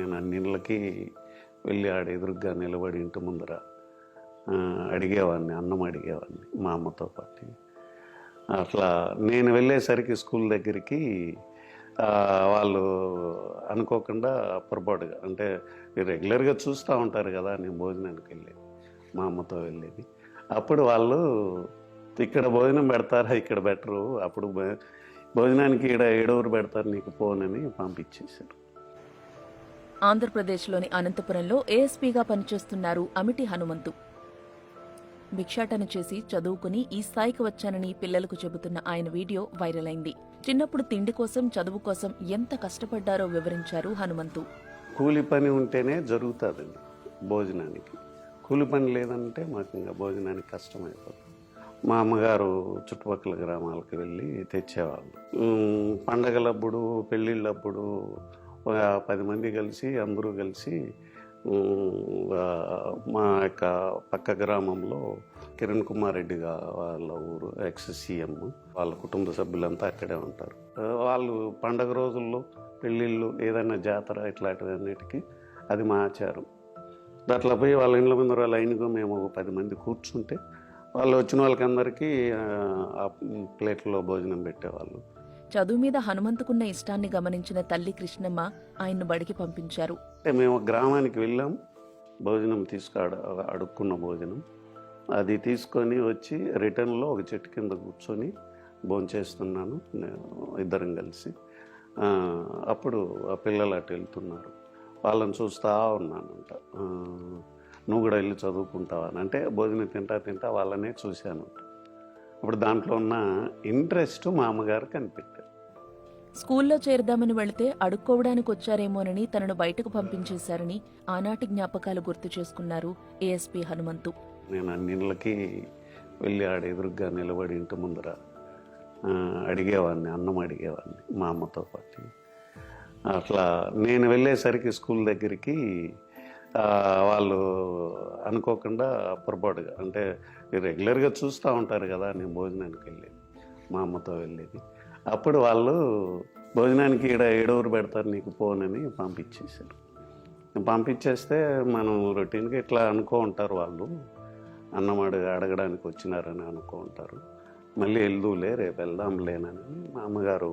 నేను అన్నిళ్ళకి వెళ్ళి ఆడ ఎదురుగ్గా నిలబడి ఇంటి ముందర అడిగేవాడిని, అన్నం అడిగేవాడిని మా అమ్మతో పాటు. అట్లా నేను వెళ్ళేసరికి స్కూల్ దగ్గరికి వాళ్ళు అనుకోకుండా పొరపాటుగా, అంటే రెగ్యులర్గా చూస్తూ ఉంటారు కదా, నేను భోజనానికి వెళ్ళేది, మా అమ్మతో వెళ్ళేది. అప్పుడు వాళ్ళు ఇక్కడ భోజనం పెడతారా, ఇక్కడ బెటరు, అప్పుడు భోజనానికి ఏడవరు పెడతారు నీకు పోనని పంపించేశారు. ఆంధ్రప్రదేశ్లోని అనంతపురంలో ఏఎస్పీగా పనిచేస్తున్నారు అమిటి హనుమంతు. భిక్షాటన చేసి చదువుకుని ఈ స్థాయికి వచ్చానని పిల్లలకు చెబుతున్న ఆయన వీడియో వైరల్ అయింది. చిన్నప్పుడు తిండి కోసం, చదువు కోసం ఎంత కష్టపడ్డారో వివరించారు హనుమంతు. కూలి పని ఉంటేనే జరుగుతుందండి భోజనానికి. కూలి పని లేదంటే మాకు ఇంకా భోజనానికి కష్టమైపోతుంది. మా అమ్మగారు చుట్టుపక్కల గ్రామాలకు వెళ్ళి తెచ్చేవాళ్ళు. పండగలప్పుడు, పెళ్ళిళ్ళప్పుడు 10 మంది కలిసి, అందరూ కలిసి మా యొక్క పక్క గ్రామంలో కిరణ్ కుమార్ రెడ్డి వాళ్ళ ఊరు, ఎక్స్-సీఎం, వాళ్ళ కుటుంబ సభ్యులంతా అక్కడే ఉంటారు. వాళ్ళు పండగ రోజుల్లో, పెళ్ళిళ్ళు, ఏదైనా జాతర ఇట్లాంటివన్నిటికీ అది మా ఆచారం. అట్లా పోయి వాళ్ళ ఇండ్ల ముందర లైన్గా మేము 10 మంది కూర్చుంటే వాళ్ళు వచ్చిన వాళ్ళకందరికీ ఆ ప్లేట్లో భోజనం పెట్టేవాళ్ళు. చదువు మీద హనుమంతుకున్న ఇష్టాన్ని గమనించిన తల్లి కృష్ణమ్మ ఆయన్ను బడికి పంపించారు. మేము గ్రామానికి వెళ్ళాం, భోజనం అడుక్కున్న భోజనం అది తీసుకొని వచ్చి రిటర్న్లో ఒక చెట్టు కింద కూర్చొని భోంచేస్తున్నాను ఇద్దరం కలిసి. అప్పుడు ఆ పిల్లలు అటు వెళ్తున్నారు, వాళ్ళని చూస్తూ ఉన్నానంట. నువ్వు కూడా వెళ్ళి చదువుకుంటావా అంటే, భోజనం తింటా వాళ్ళనే చూశాను. అప్పుడు దాంట్లో ఉన్న ఇంట్రెస్ట్ మా అమ్మగారు కనిపెట్టారు. స్కూల్లో చేరదామని వెళితే అడుక్కోవడానికి వచ్చారేమోనని తనను బయటకు పంపించేశారని ఆనాటి జ్ఞాపకాలు గుర్తు చేసుకున్నారు ఏఎస్పీ హనుమంతు. నేను అన్నిళ్ళకి వెళ్ళి ఆడ ఎదురుగ్గా నిలబడి ఇంటి ముందర అడిగేవాడిని, అన్నం అడిగేవాడిని మా అమ్మతో పాటు. అట్లా నేను వెళ్ళేసరికి స్కూల్ దగ్గరికి వాళ్ళు అనుకోకుండా పొరపాటుగా, అంటే రెగ్యులర్గా చూస్తూ ఉంటారు కదా, నేను భోజనానికి వెళ్ళేది, మా అమ్మతో వెళ్ళేది. అప్పుడు వాళ్ళు భోజనానికి ఏడవరు పెడతారు నీకు పోనని పంపించేశారు. పంపించేస్తే మనం రొటీన్గా ఇట్లా అనుకో ఉంటారు, వాళ్ళు అన్నం అడగడానికి వచ్చినారని అనుకో ఉంటారు. మళ్ళీ వెళ్దూలే, రేపు వెళ్దాంలేనని మా అమ్మగారు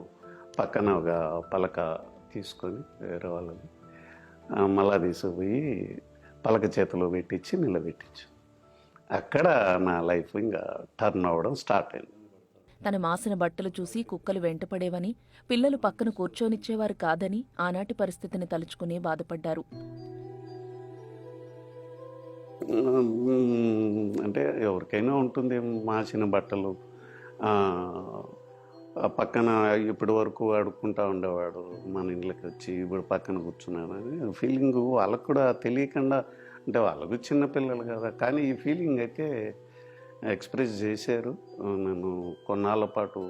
పక్కన ఒక పలక తీసుకొని వేరే వాళ్ళని మళ్ళా తీసుకుపోయి పలక చేతిలో పెట్టించి నిలబెట్టించు. అక్కడ నా లైఫ్ ఇంకా టర్న్ అవ్వడం స్టార్ట్ అయింది. తన మాసిన బట్టలు చూసి కుక్కలు వెంటపడేవని, పిల్లలు పక్కన కూర్చోనిచ్చేవారు కాదని ఆనాటి పరిస్థితిని తలుచుకుని బాధపడ్డారు. అంటే ఎవరికైనా ఉంటుంది మాసిన బట్టలు. పక్కన ఇప్పటి వరకు అడుక్కుంటూ ఉండేవాడు, మన ఇంట్లోకి వచ్చి ఇప్పుడు పక్కన కూర్చున్నానని ఫీలింగ్ వాళ్ళకు కూడా తెలియకుండా, అంటే వాళ్ళకు చిన్నపిల్లలు కదా, కానీ ఈ ఫీలింగ్ అయితే ఎక్స్ప్రెస్ చేశారు. నన్ను కొన్నాళ్ళ పాటు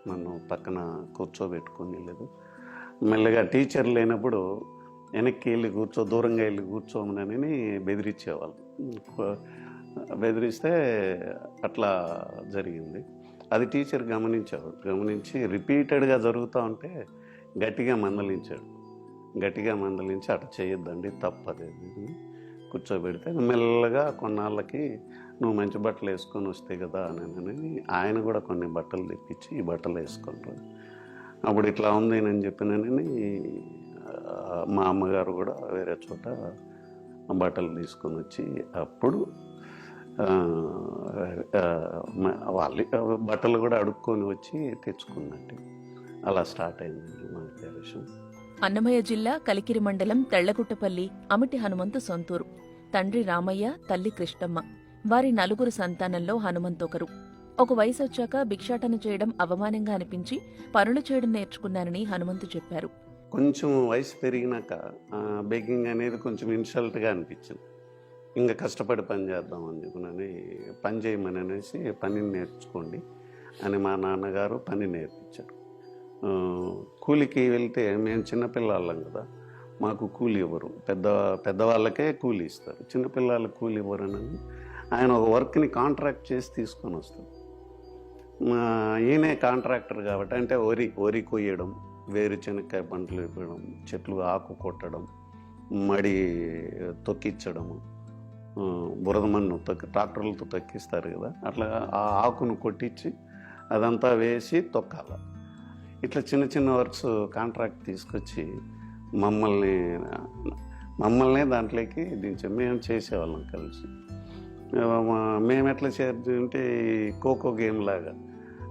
నన్ను పక్కన కూర్చోబెట్టుకుని లేదు. మెల్లగా టీచర్ లేనప్పుడు వెనక్కి వెళ్ళి దూరంగా వెళ్ళి కూర్చోమని బెదిరించేవాళ్ళు. బెదిరిస్తే అట్లా జరిగింది. అది టీచర్ గమనించి రిపీటెడ్గా జరుగుతూ ఉంటే గట్టిగా మందలించి అట్లా చేయొద్దండి, తప్పది కూర్చోబెడితే మెల్లగా కొన్నాళ్ళకి నువ్వు మంచి బట్టలు వేసుకొని వస్తే కదా అని ఆయన కూడా కొన్ని బట్టలు తెప్పించి ఈ బట్టలు వేసుకుంటారు. అప్పుడు ఇట్లా ఉంది అని చెప్పినని మా అమ్మగారు కూడా వేరే చోట బట్టలు తీసుకొని వచ్చి అప్పుడు వాళ్ళు బట్టలు కూడా అడుక్కొని వచ్చి తెచ్చుకున్నట్టు అలా స్టార్ట్ అయిందండి మా విషయం. అన్నమయ్య జిల్లా కలికిరి మండలం తెళ్లగుట్టపల్లి అమిటి హనుమంతు సొంతూరు. తండ్రి రామయ్య, తల్లి కృష్ణమ్మ. వారి 4 సంతానంలో హనుమంతొకరు. ఒక వయసొచ్చాక భిక్షాటన చేయడం అవమానంగా అనిపించి పనులు చేయడం నేర్చుకున్నానని హనుమంతు చెప్పారు. కొంచెం వయసు పెరిగినాక బేకింగ్ అనేది కొంచెం ఇన్సల్ట్గా అనిపించింది. ఇంకా కష్టపడి పని చేద్దామని చెప్పి పని చేయమని అనేసి పనిని నేర్చుకోండి అని మా నాన్నగారు పని నేర్పించారు. కూలికి వెళ్తే మేము చిన్నపిల్లలం కదా, మాకు కూలి ఇవ్వరు, పెద్దవాళ్ళకే కూలి ఇస్తారు, చిన్నపిల్లలకు కూలి ఇవ్వరని ఆయన ఒక వర్క్ని కాంట్రాక్ట్ చేసి తీసుకొని వస్తాడు. ఈయనే కాంట్రాక్టర్ కాబట్టి, అంటే వరి కొయ్యడం, వేరుశనక్కాయ పంటలు ఇవ్వడం, చెట్లు ఆకు కొట్టడం, మడి తొక్కించడము, బురద మన్ను ట్రాక్టర్లతో తొక్కిస్తారు కదా, అట్లా ఆ ఆకును కొట్టించి అదంతా వేసి తొక్కాల. ఇట్లా చిన్న చిన్న వర్క్స్ కాంట్రాక్ట్ తీసుకొచ్చి మమ్మల్ని దాంట్లోకి మేము చేసేవాళ్ళం కలిసి. మేము ఎట్లా చేస్తుంటే ఖోఖో గేమ్ లాగా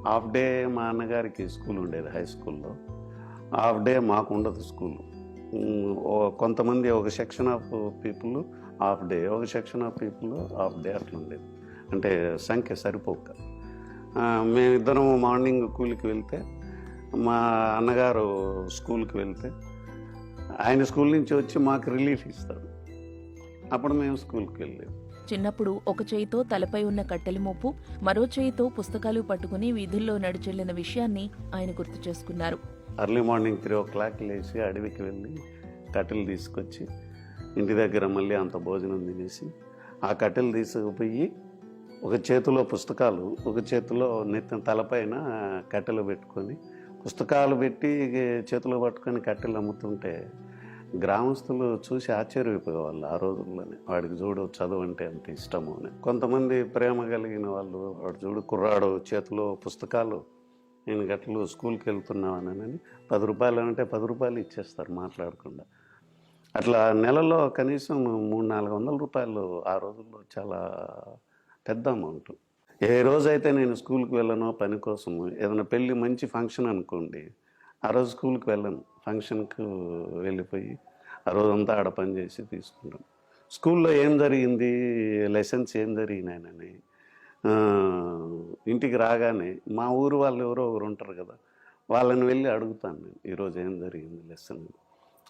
హాఫ్ డే మా అన్నగారికి స్కూల్ ఉండేది, హై స్కూల్లో. హాఫ్ డే మాకు ఉండదు స్కూల్. కొంతమంది ఒక section of people half day, ఒక section of people half day అట్లా ఉండేది. అంటే సంఖ్య సరిపోక మేమిద్దరం మార్నింగ్ కూలికి వెళ్తే, మా అన్నగారు స్కూల్కి వెళ్తే ఆయన స్కూల్ నుంచి వచ్చి మాకు రిలీఫ్ ఇస్తాడు. అప్పుడు మేము స్కూల్కి వెళ్ళేది. చిన్నప్పుడు ఒక చేయితో తలపై ఉన్న కట్టెల మోపు, మరో చేయితో పుస్తకాలు పట్టుకుని వీధుల్లో నడిచెళ్లిన విషయాన్ని ఆయన గుర్తు చేసుకున్నారు. అర్లీ మార్నింగ్ 3 o'clock లేచి అడవికి వెళ్ళి కట్టెలు తీసుకొచ్చి ఇంటి దగ్గర మళ్ళీ అంత భోజనం తినేసి ఆ కట్టెలు తీసుకుపోయి ఒక చేతిలో పుస్తకాలు, ఒక చేతిలో నెత్తిన తలపైన కట్టెలు పెట్టుకొని పుస్తకాలు పెట్టి చేతిలో పట్టుకొని కట్టెలు అమ్ముతుంటే గ్రామస్తులు చూసి ఆశ్చర్యపోయేవాళ్ళు ఆ రోజుల్లోనే. వాడికి చూడు చదువు అంటే అంత ఇష్టము అని. కొంతమంది ప్రేమ కలిగిన వాళ్ళు, వాడు చూడు కుర్రాడు చేతిలో పుస్తకాలు, నేను గట్లు స్కూల్కి వెళ్తున్నానని 10 రూపాయలు అంటే 10 రూపాయలు ఇచ్చేస్తారు మాట్లాడకుండా. అట్లా నెలలో కనీసం 300-400 రూపాయలు ఆ రోజుల్లో చాలా పెద్ద అమౌంట్. ఏ రోజైతే నేను స్కూల్కి వెళ్ళనో పని కోసము, ఏదైనా పెళ్ళి మంచి ఫంక్షన్ అనుకోండి, ఆ రోజు స్కూల్కి వెళ్ళను, ఫంక్షన్కి వెళ్ళిపోయి ఆ రోజంతా ఆడ పని చేసి తీసుకుంటాం. స్కూల్లో ఏం జరిగింది, లెసన్స్ ఏం జరిగినాయనని ఇంటికి రాగానే మా ఊరు వాళ్ళు ఎవరో ఒకరు ఉంటారు కదా, వాళ్ళని వెళ్ళి అడుగుతాను నేను, ఈరోజు ఏం జరిగింది లెసన్.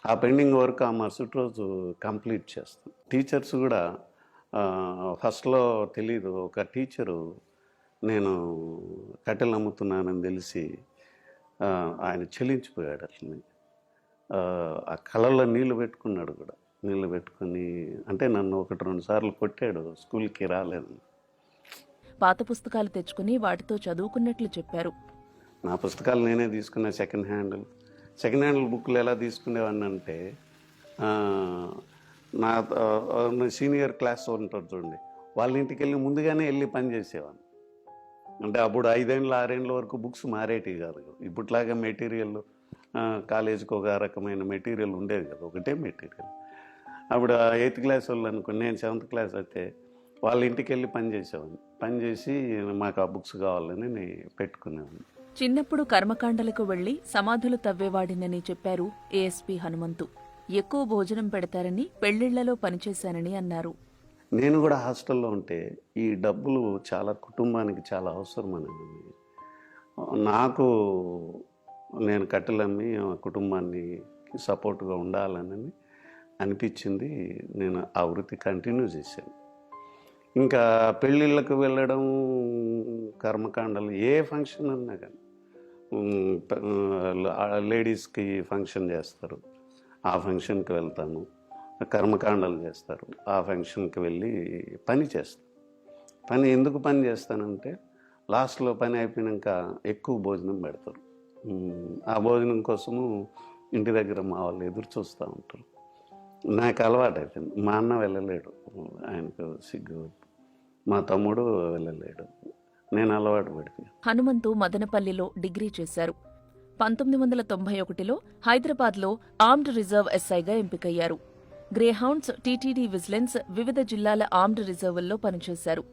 ఆ పెండింగ్ వర్క్ ఆ మరుసటి రోజు కంప్లీట్ చేస్తాను. టీచర్స్ కూడా ఫస్ట్లో తెలీదు. ఒక టీచరు నేను కట్టెలు అమ్ముతున్నానని తెలిసి ఆయన చెల్లించిపోయాడు. అట్లని ఆ కళ్ళల్లో నీళ్లు పెట్టుకున్నాడు కూడా. నీళ్లు పెట్టుకుని అంటే నన్ను 1-2 సార్లు కొట్టాడు, స్కూల్కి రాలేదు. పాత పుస్తకాలు తెచ్చుకుని వాటితో చదువుకున్నట్లు చెప్పారు. నా పుస్తకాలు నేనే తీసుకున్నా. సెకండ్ హ్యాండ్ బుక్లు ఎలా తీసుకునేవాడిని అంటే, నా సీనియర్ క్లాస్ ఉంటారు చూడండి, వాళ్ళ ఇంటికి వెళ్ళి ముందుగానే వెళ్ళి పని చేసేవాడిని. అంటే అప్పుడు 5 ఏళ్ళు 6 ఏళ్ళ వరకు బుక్స్ మారేటివి కాదు. ఇప్పట్లాగా మెటీరియల్ కాలేజీకి ఒక రకమైన మెటీరియల్ ఉండేది కదా, ఒకటే మెటీరియల్. అప్పుడు 8th క్లాస్ వాళ్ళు అనుకోండి, నేను 7th క్లాస్ అయితే వాళ్ళ ఇంటికి వెళ్ళి పని చేసేవాడిని. పని చేసి మాకు ఆ బుక్స్ కావాలని నేను పెట్టుకునేవాడిని. చిన్నప్పుడు కర్మకాండలకు వెళ్లి సమాధులు తవ్వేవాడినని చెప్పారు ఏఎస్పీ హనుమంతు. ఎక్కువ భోజనం పెడతారని, పెళ్లిళ్లలో పనిచేశానని అన్నారు. నేను కూడా హాస్టల్లో ఉంటే ఈ డబ్బులు చాలా కుటుంబానికి చాలా అవసరమని, నాకు నేను కట్టెలమ్మి కుటుంబాన్ని సపోర్ట్గా ఉండాలని అనిపించింది. నేను ఆ వృత్తి కంటిన్యూ చేశాను. ఇంకా పెళ్ళిళ్ళకు వెళ్ళడం, కర్మకాండలు, ఏ ఫంక్షన్ అన్నా కానీ, లేడీస్కి ఫంక్షన్ చేస్తారు, ఆ ఫంక్షన్కి వెళ్తాను. కర్మకాండాలు చేస్తారు, ఆ ఫంక్షన్కి వెళ్ళి పని చేస్తాను. పని ఎందుకు పని చేస్తానంటే, లాస్ట్లో పని అయిపోయాక ఎక్కువ భోజనం పెడతారు. ఆ భోజనం కోసము ఇంటి దగ్గర మా వాళ్ళు ఎదురు చూస్తూ ఉంటారు. నాకు అలవాటు అయిపోయింది. మా అన్న వెళ్ళలేడు, ఆయనకు సిగ్గు. మా తమ్ముడు వెళ్ళలేడు, నేను అలవాటు పడిపోయాను. హనుమంతు మదనపల్లిలో డిగ్రీ చేశారు. 1991లో హైదరాబాద్లో ఆర్మ్డ్ రిజర్వ్ ఎస్ఐగా ఎంపికయ్యారు. గ్రేహౌండ్స్, టీటీడీ విజిలెన్స్, వివిధ జిల్లాల ఆర్మ్డ్ రిజర్వుల్లో పనిచేశారు.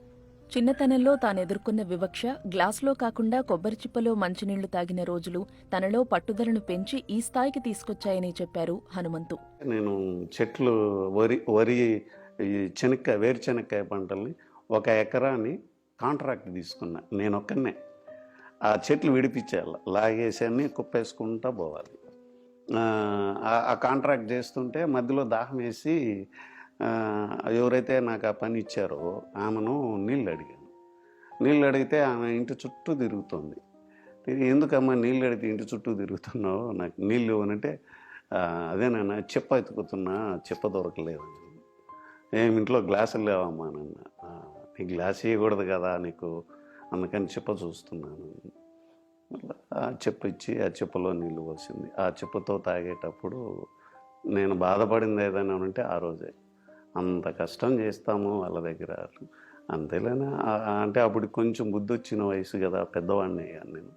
చిన్నతనంలో తానెదుర్కొన్న వివక్ష, గ్లాసులో కాకుండా కొబ్బరి చిప్పలో మంచినీళ్లు తాగిన రోజులు తనలో పట్టుదలను పెంచి ఈ స్థాయికి తీసుకొచ్చాయని చెప్పారు హనుమంతు. నేను చెట్లు, వరి వేరుచెనక్కాయ పంటల్ని 1 ఎకరాన్ని కాంట్రాక్ట్ తీసుకున్నా. నేను ఒక్కనే ఆ చెట్లు విడిపించేయాలి, లాగేసి కుప్పేసుకుంటా పోవాలి. ఆ కాంట్రాక్ట్ చేస్తుంటే మధ్యలో దాహం వేసి ఎవరైతే నాకు ఆ పని ఇచ్చారో ఆమెను నీళ్ళు అడిగాను. నీళ్ళు అడిగితే ఆమె ఇంటి చుట్టూ తిరుగుతుంది. ఎందుకమ్మా నీళ్ళు అడిగితే ఇంటి చుట్టూ తిరుగుతున్నావు, నాకు నీళ్ళు ఇవ్వనంటే, అదేనన్నా చెప్ప ఎత్తుకుతున్నా, చెప్ప దొరకలేదని. ఏమి ఇంట్లో గ్లాసులు లేవమ్మా నన్న, నీ గ్లాస్ ఇవ్వకూడదు కదా నీకు, అందుకని చెప్ప చూస్తున్నాను. ఆ చెప్ప ఇచ్చి ఆ చెప్పలో నీళ్ళు పోసింది. ఆ చెప్పతో తాగేటప్పుడు నేను బాధపడింది ఏదైనా ఉంటే ఆ రోజే. అంత కష్టం చేస్తాము వాళ్ళ దగ్గర, అంతేలేనా అంటే అప్పుడు కొంచెం బుద్ధి వచ్చిన వయసు కదా, పెద్దవాడిని అయ్యాను నేను.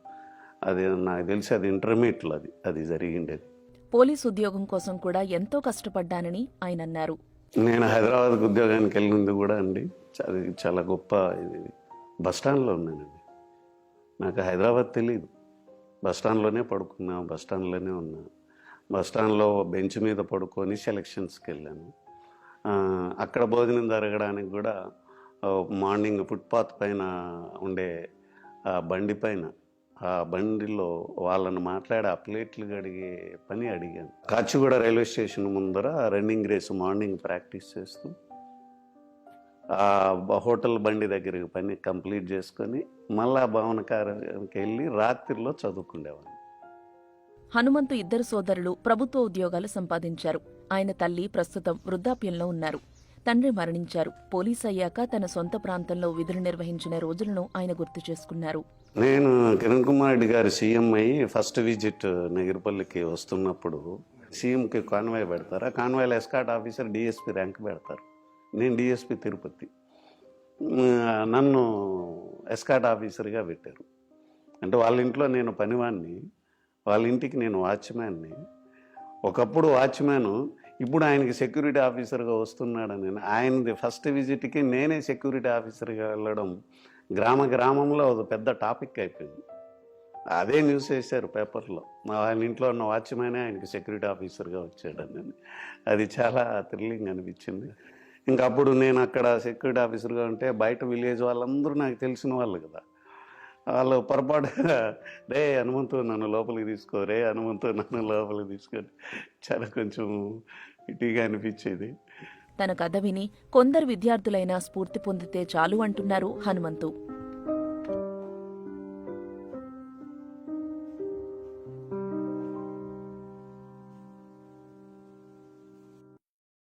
అది నాకు తెలిసి అది ఇంటర్మీడియట్లో అది జరిగిండేది. పోలీస్ ఉద్యోగం కోసం కూడా ఎంతో కష్టపడ్డానని ఆయన అన్నారు. నేను హైదరాబాద్కి ఉద్యోగానికి వెళ్ళింది కూడా అండి, అది చాలా గొప్ప ఇది. బస్టాండ్లో ఉన్నానండి, నాకు హైదరాబాద్ తెలియదు. బస్టాండ్లోనే పడుకున్నా, బస్టాండ్లోనే ఉన్నా. బస్టాండ్లో బెంచ్ మీద పడుకొని సెలక్షన్స్కి వెళ్ళాను. అక్కడ భోజనం జరగడానికి కూడా మార్నింగ్ ఫుట్పాత్ పైన ఉండే ఆ బండి పైన, ఆ బండిలో వాళ్ళని మాట్లాడి ఆ ప్లేట్లు కడిగే పని అడిగాను. కాచిగూడ రైల్వే స్టేషన్ ముందర రన్నింగ్ రేస్ మార్నింగ్ ప్రాక్టీస్ చేస్తూ ఆ హోటల్ బండి దగ్గరికి పని కంప్లీట్ చేసుకొని మళ్ళా భవనకారానికి వెళ్ళి రాత్రిలో చదువుకునేవాడిని. హనుమంతు ఇద్దరు సోదరులు ప్రభుత్వ ఉద్యోగాలు సంపాదించారు. ఆయన తల్లి ప్రస్తుతం వృద్ధాప్యంలో ఉన్నారు. తండ్రి మరణించారు. పోలీస్ అయ్యాక తన సొంత ప్రాంతంలో విధులు నిర్వహించిన రోజులను ఆయన గుర్తు చేసుకున్నారు. నేను కిరణ్ కుమార్ రెడ్డి గారు సీఎం అయ్యి ఫస్ట్ విజిట్ నగిరిపల్లికి వస్తున్నప్పుడు సీఎంకి కాన్వాయ్ పెడతారు. ఆ కాన్వాయ్లో ఎస్కాట్ ఆఫీసర్ డిఎస్పీ ర్యాంక్ పెడతారు. నేను డిఎస్పీ తిరుపతి, నన్ను ఎస్కాట్ ఆఫీసర్గా పెట్టారు. అంటే వాళ్ళ ఇంట్లో నేను పనివాడిని, వాళ్ళ ఇంటికి నేను వాచ్మ్యాన్ని. ఒకప్పుడు వాచ్మ్యాను, ఇప్పుడు ఆయనకి సెక్యూరిటీ ఆఫీసర్గా వస్తున్నాడని ఆయనది ఫస్ట్ విజిట్కి నేనే సెక్యూరిటీ ఆఫీసర్గా వెళ్ళడం గ్రామంలో ఒక పెద్ద టాపిక్ అయిపోయింది. అదే న్యూస్ వేశారు పేపర్లో, మా ఆయన ఇంట్లో ఉన్న వాచ్మ్యానే ఆయనకి సెక్యూరిటీ ఆఫీసర్గా వచ్చాడని. అది చాలా థ్రిల్లింగ్ అనిపించింది. ఇంకా అప్పుడు నేను అక్కడ సెక్యూరిటీ ఆఫీసర్గా ఉంటే బయట విలేజ్ వాళ్ళందరూ నాకు తెలిసిన వాళ్ళు కదా, వాళ్ళు పొరపాటుగా రే హనుమంతు నన్ను లోపలికి తీసుకో, రే హనుమంతు నన్ను లోపలికి తీసుకొని చాలా కొంచెం ఇటీగా అనిపించేది. తన కథ విని కొందరు విద్యార్థులైనా స్ఫూర్తి పొందితే చాలు అంటున్నారు హనుమంతు.